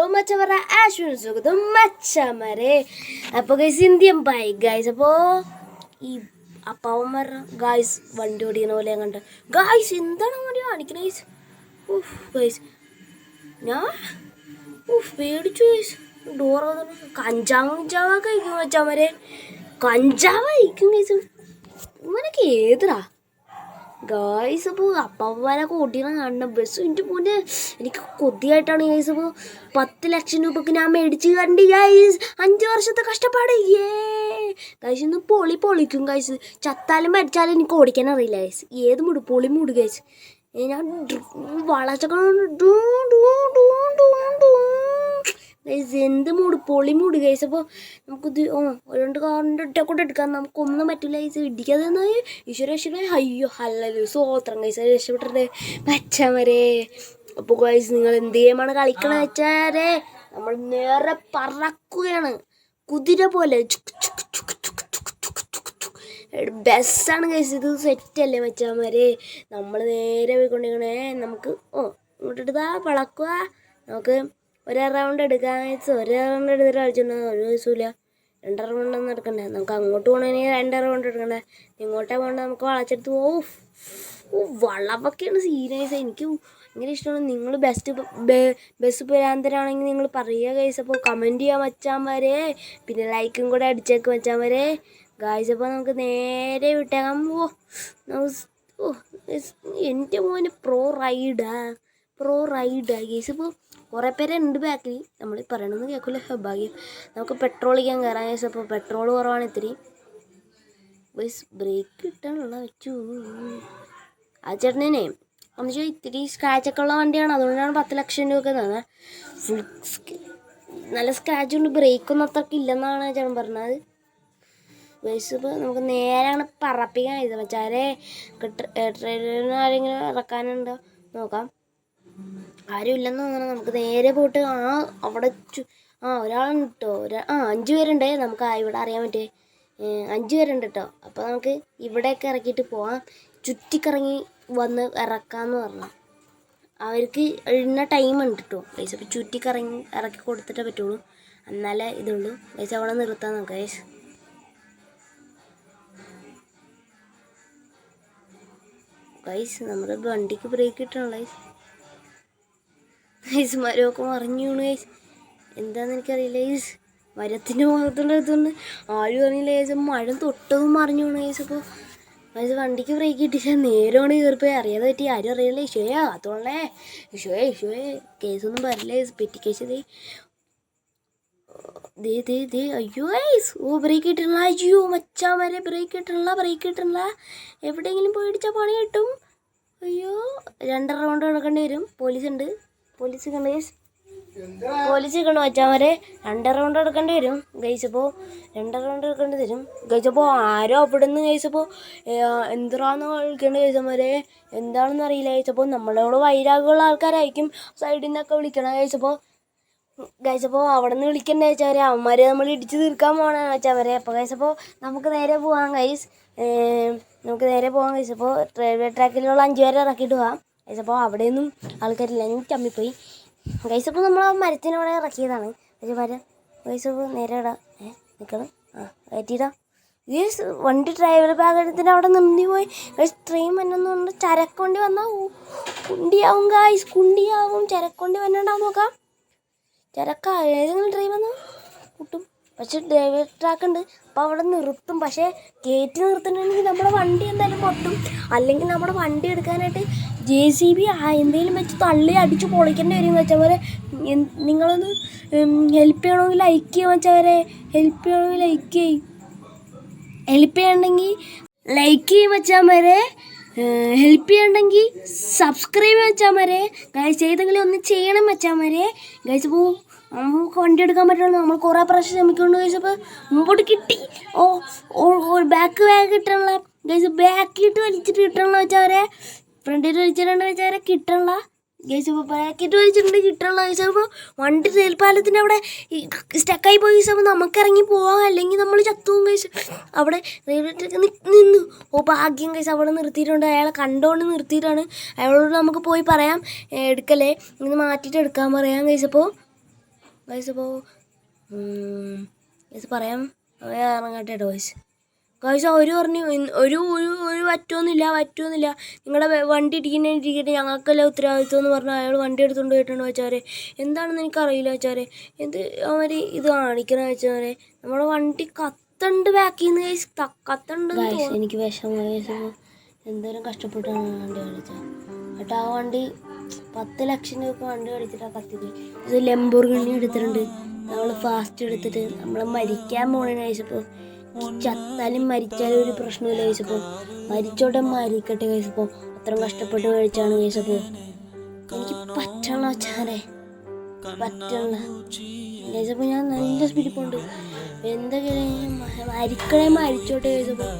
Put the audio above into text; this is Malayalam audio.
ഹലോ മച്ചവറ ആശ്വിന് സുഖം മച്ചമരെ. അപ്പോൾ ഗൈസ് ഇന്ത്യൻ ബൈക്ക് ഗൈസ്. അപ്പോൾ ഈ അപ്പാവന്മാർ ഗായ്സ് വണ്ടി ഓടിക്കുന്ന പോലെ കണ്ട് ഗായ്സ് എന്താണ് വണ്ടി കാണിക്കുന്നത് ഗൈസ്. ഗൈസ് ഞാൻ പേടിച്ചു ഗൈസ്. ഡോർ കഞ്ചാവൊക്കെ കഴിക്കും മച്ചമരെ. കഞ്ചാവ് കഴിക്കും ഗൈസ്. ഇവനൊക്കെ ഏതാ ഗായ്സ്. അപ്പോൾ അപ്പാവന്മാരൊക്കെ ഓടിക്കണം കാണണം ബസ്. എൻ്റെ പോലെ എനിക്ക് കൊതിയായിട്ടാണ് ഗൈസ്. അപ്പോൾ 10 ലക്ഷം രൂപക്ക് ഞാൻ മേടിച്ച് കണ്ടി ഗൈസ്. 5 വർഷത്തെ കഷ്ടപ്പാട് ഗൈസ്. ഇന്ന് പൊളിക്കും ഗൈസ്. ചത്താലും മരിച്ചാലും എനിക്ക് ഓടിക്കാൻ അറിയില്ല ഗൈസ്. ഏത് മൂട് പൊളി മൂട് ഗൈസ്. ഞാൻ വളച്ചൊക്കെ ഗൈസ് എന്ത് മൂട് പൊളി മൂട് ഗൈസ്. അപ്പോൾ നമുക്കിത് 2 കാറിൻ്റെ ഇട്ടക്കൂടെ എടുക്കാൻ നമുക്കൊന്നും പറ്റില്ല ഗൈസ്. ഇടിക്കാതെ ഈശ്വര അയ്യോ ഹല്ലേലൂയ സ്വോത്രം ഗൈസ്. രക്ഷപ്പെട്ടിട്ട് മച്ചമരെ. അപ്പോൾ ഗൈസ് നിങ്ങൾ എന്ത് ഗെയിമാണ് കളിക്കണമെന്ന് വെച്ചാലേ നമ്മൾ നേരെ പറക്കുകയാണ് കുതിര പോലെ. ബസ്സാണ് ഗൈസ്. ഇത് സെറ്റല്ലേ മച്ചന്മാരെ. നമ്മൾ നേരെ പോയിക്കൊണ്ടിരിക്കണേ. നമുക്ക് ഇങ്ങോട്ടിട്ടാ പളക്കുക. നമുക്ക് 1 റൗണ്ട് എടുക്കാൻ വെച്ച് 1 റൗണ്ട് എടുത്തിട്ട് കളിച്ചിട്ടുണ്ടോ ഒരു ദിവസമില്ല. 2 റൗണ്ടൊന്നും എടുക്കണ്ടേ. നമുക്ക് അങ്ങോട്ട് പോകണമെങ്കിൽ 2 റൗണ്ട് എടുക്കണ്ടേ. ഇങ്ങോട്ടേ പോകണ്ട നമുക്ക് വളച്ചെടുത്ത് വളവൊക്കെയാണ് സീരിയസ്. എനിക്ക് ഭയങ്കര ഇഷ്ടമാണ്. നിങ്ങൾ ബസ് പുരാന്തരാണെങ്കിൽ നിങ്ങൾ പറയുക ഗൈസ്. അപ്പോൾ കമൻറ്റ് ചെയ്യാൻ മച്ചാന്മാരെ. പിന്നെ ലൈക്കും കൂടെ അടിച്ചേക്ക് മച്ചാന്മാരെ ഗൈസ്. അപ്പോൾ നമുക്ക് നേരെ വിട്ടേക്കാം. എൻ്റെ മോന് പ്രോ റൈഡാ ഗൈസ്. ഇപ്പോൾ കുറേ പേരുണ്ട് ബാക്കിൽ. നമ്മൾ പറയണമെന്ന് കേൾക്കില്ല ഭാഗ്യം. നമുക്ക് പെട്രോൾ ചെയ്യാൻ കയറാം ഗൈസ്. അപ്പോൾ പെട്രോൾ കുറവാണ് ഇത്തിരി ഗൈസ്. ബ്രേക്ക് കിട്ടാനുള്ള വെച്ചു ആ ചേട്ടനെ. എന്ന് വെച്ചാൽ ഇത്തിരി സ്ക്രാച്ചൊക്കെ ഉള്ള വണ്ടിയാണ്. അതുകൊണ്ടാണ് 10 ലക്ഷം രൂപ തന്നെ. ഫുൾ നല്ല സ്ക്രാച്ച് കൊണ്ട് ബ്രേക്കൊന്നും അത്രയ്ക്ക് ഇല്ലെന്നാണ് ചേട്ടൻ പറഞ്ഞത് ഗൈസ്. ഇപ്പോൾ നമുക്ക് നേരാണ് പറപ്പിക്കാൻ ഇത് വെച്ചാലേ. ട്രെയിനിന് ആരെങ്കിലും ഇറക്കാനുണ്ടോ നോക്കാം. ആരും ഇല്ലെന്ന് തോന്നണം. നമുക്ക് നേരെ പോയിട്ട് അവിടെ ഒരാളുണ്ട് കേട്ടോ. 5 പേരുണ്ട്. നമുക്ക് ഇവിടെ അറിയാൻ പറ്റേ 5 പേരുണ്ട് കേട്ടോ. അപ്പോൾ നമുക്ക് ഇവിടെയൊക്കെ ഇറക്കിയിട്ട് പോവാം. ചുറ്റിക്കറങ്ങി വന്ന് ഇറക്കാമെന്ന് പറഞ്ഞു. അവർക്ക് ഇന്ന ടൈമുണ്ട് കേട്ടോ ഗൈസ്. അപ്പോൾ ചുറ്റിക്കറങ്ങി ഇറക്കി കൊടുത്തിട്ടേ പറ്റുള്ളൂ. എന്നാലേ ഇതുള്ളൂ ഗൈസ്. അവിടെ നിർത്താൻ നോക്കാം ഗൈസ്. ഗൈസ് നമ്മുടെ വണ്ടിക്ക് ബ്രേക്ക് കിട്ടണം ഗൈസ്. മരമൊക്കെ മറിഞ്ഞു വീണു ഗൈസ്. എന്താണെന്ന് എനിക്കറിയില്ല ഗൈസ്. മരത്തിൻ്റെ മുഖത്തുള്ളതുകൊണ്ട് ആരും അറിയില്ല ഗൈസ്. മഴ തൊട്ടതും മറിഞ്ഞു വീണു ഗൈസ്. അപ്പോൾ ഗൈസ് വണ്ടിക്ക് ബ്രേക്ക് കിട്ടിച്ചാൽ നേരോണ് കയറിപ്പോയി. അറിയാതെ പറ്റി ആരും അറിയില്ല. ഈശോയാ അതുകൊള്ളേ ഈശോയെ കേസൊന്നും വരില്ല ഗൈസ്. പെറ്റി കേസ് അയ്യോ ഗൈസ്. ബ്രേക്ക് കിട്ടണില്ല. അയ്യോ മച്ചാമാരെ ബ്രേക്ക് കിട്ടണില്ല. എവിടെയെങ്കിലും പോയി ഇടിച്ചാൽ പണി കിട്ടും. അയ്യോ 2 റൗണ്ട് നടക്കേണ്ടി വരും. പോലീസ് കണ്ട് മച്ചാമാരെ. 2 റൗണ്ട് എടുക്കേണ്ടി വരും ഗൈസ്. അപ്പോൾ 2 റൗണ്ട് എടുക്കേണ്ടി വരും ഗൈസ്. അപ്പോൾ ആരോ അവിടെ നിന്ന് ഗൈസ്. അപ്പോൾ എന്തിനാന്ന് വിളിക്കേണ്ടത് ഗൈസന്മാരെ. എന്താണെന്ന് അറിയില്ല ഗൈസ്. അപ്പോൾ നമ്മളോട് വൈരാഗമുള്ള ആൾക്കാരായിരിക്കും സൈഡിൽ നിന്നൊക്കെ വിളിക്കണം ഗൈസ്. അപ്പോൾ അവിടെ നിന്ന് വിളിക്കണ്ടേ വെച്ചാൽ അവന്മാരെ നമ്മൾ ഇടിച്ച് തീർക്കാൻ പോകണം വെച്ചവരെ. അപ്പോൾ ഗൈസ് അപ്പോൾ നമുക്ക് നേരെ പോകാം ഗൈസ്. അപ്പോൾ റെയിൽവേ ട്രാക്കിലുള്ള 5 പേരെ ഇറക്കിയിട്ട് പോകാം ഗൈസ്. അപ്പോൾ അവിടെയൊന്നും ആൾക്കാരില്ല. ഞാൻ ചമ്മിപ്പോയി ഗൈസ്. അപ്പോൾ നമ്മൾ ആ മരത്തിനവിടെ ഇറക്കിയതാണ് പക്ഷേ ഗൈസ്. അപ്പോൾ നേരെ ഇടാം. നിൽക്കണം കയറ്റിയിടാം ഗൈസ്. വണ്ടി ഡ്രൈവർ ഭാഗത്തിൻ്റെ അവിടെ നിർത്തി പോയി ഗൈസ്. ട്രെയിൻ വന്നെന്നുണ്ട്. ചരക്കൊണ്ട് വന്നാൽ കുണ്ടിയാവും ഗൈസ്. ചരക്കൊണ്ട് വന്നിട്ടാവും നോക്കാം. ഏതെങ്കിലും ട്രെയിൻ വന്നാൽ കൂട്ടും. പക്ഷെ ഡ്രൈവർ ട്രാക്ക് ഉണ്ട്. അപ്പോൾ അവിടെ നിർത്തും. പക്ഷേ കയറ്റി നിർത്തണമെങ്കിൽ നമ്മുടെ വണ്ടി എന്തായാലും പൊട്ടും. അല്ലെങ്കിൽ നമ്മുടെ വണ്ടി എടുക്കാനായിട്ട് JCB എന്തെങ്കിലും വെച്ച് തള്ളി അടിച്ച് പൊളിക്കേണ്ടി വരും വെച്ചവരെ. നിങ്ങളൊന്ന് ഹെൽപ്പ് ചെയ്യണമെങ്കിൽ ലൈക്ക് ചെയ്യാൻ വെച്ചവരെ. ഹെൽപ്പ് ചെയ്യണമെങ്കിൽ സബ്സ്ക്രൈബ് വെച്ചാൽ മരെ ഗൈസ്. ഏതെങ്കിലും ഒന്ന് ചെയ്യണം വെച്ചാൽ മരെ ഗൈസ്. അപ്പോൾ നമുക്ക് വണ്ടി എടുക്കാൻ പറ്റുള്ളൂ. നമ്മൾ കുറേ പ്രാവശ്യം ശ്രമിക്കുന്നുണ്ട് ഗൈസ്. അപ്പോൾ മുമ്പോട്ട് കിട്ടി. Back കിട്ടണല്ല guys. ബാക്കിലിട്ട് വലിച്ചിട്ട് കിട്ടണല്ലോ വെച്ചാൽ ഫ്രണ്ടിൽ വലിച്ചിട്ടുണ്ട് വെച്ചാൽ കിട്ടണല്ല ഗൈസ്. ഇപ്പോൾ ബാക്കിട്ട് വലിച്ചിട്ടുണ്ട് കിട്ടണല്ലോ ഗൈസ്. അപ്പോൾ വണ്ടി റെയിൽപാലത്തിൻ്റെ അവിടെ സ്റ്റക്കായി പോയി ഗൈസ്. അപ്പോൾ നമുക്ക് ഇറങ്ങി പോവാം. അല്ലെങ്കിൽ നമ്മൾ ചത്തുവും ഗൈസ്. അവിടെ റെയിൽവേ ട്രാക്ക് നിന്നു. ഭാഗ്യം ഗൈസ്. അവിടെ നിർത്തിയിട്ടുണ്ട്. അയാളെ കണ്ടുകൊണ്ട് നിർത്തിയിട്ടാണ്. അയാളോട് നമുക്ക് പോയി പറയാം എടുക്കല്ലേ ഇന്ന് മാറ്റിയിട്ട് എടുക്കാൻ പറയാം ഗൈസ്. അപ്പോൾ ഗൈസ് അപ്പോൾ ഗൈസ് പറയാം ഇറങ്ങട്ടെ കേട്ടോ ഗൈസ്. ഗൈസ് അവർ പറഞ്ഞു ഒരു പറ്റുമെന്നില്ല നിങ്ങളുടെ വണ്ടി ഇരിക്കട്ടെ ഞങ്ങൾക്കല്ല ഉത്തരവാദിത്വം എന്ന് പറഞ്ഞാൽ അയാൾ വണ്ടി എടുത്തുകൊണ്ട് പോയിട്ടുണ്ട് വെച്ചാരെ. എന്താണെന്ന് എനിക്കറിയില്ല വെച്ചാരെ. അവർ ഇത് കാണിക്കണ വെച്ചാരെ. നമ്മുടെ വണ്ടി കത്തണ്ട് ബാക്കിൽ നിന്ന് ഗൈസ് കത്തണ്ട് ഗൈസ്. എനിക്ക് വിഷമം ഗൈസ്. എന്തോരം കഷ്ടപ്പെട്ടാണ് വണ്ടി കളിച്ചത് കേട്ടോ. ആ വണ്ടി 10 ലക്ഷം രൂപ വണ്ടി കളിച്ചിട്ടാണ് കത്തിയത്. ഇത് ലംബോർഗിനി എടുത്തിട്ടുണ്ട്. നമ്മൾ ഫാസ്റ്റ് എടുത്തിട്ട് നമ്മൾ മരിക്കാൻ പോകണ കഴിച്ചപ്പോൾ ചത്താലും മരിച്ചാലും ഒരു പ്രശ്നമില്ല കഴിച്ചപ്പോൾ മരിച്ചോട്ടെ മരിക്കട്ടെ കഴിച്ചപ്പോൾ അത്രയും കഷ്ടപ്പെട്ട് കഴിച്ചാണ് കഴിച്ചപ്പോൾ എനിക്ക് പറ്റണ വെച്ചാലേ പറ്റണ കഴിച്ചപ്പോൾ ഞാൻ നല്ല സ്പിരിപ്പുണ്ട്. എന്തൊക്കെയാണ് മരിക്കണേ മരിച്ചോട്ടെ കഴിച്ചപ്പോൾ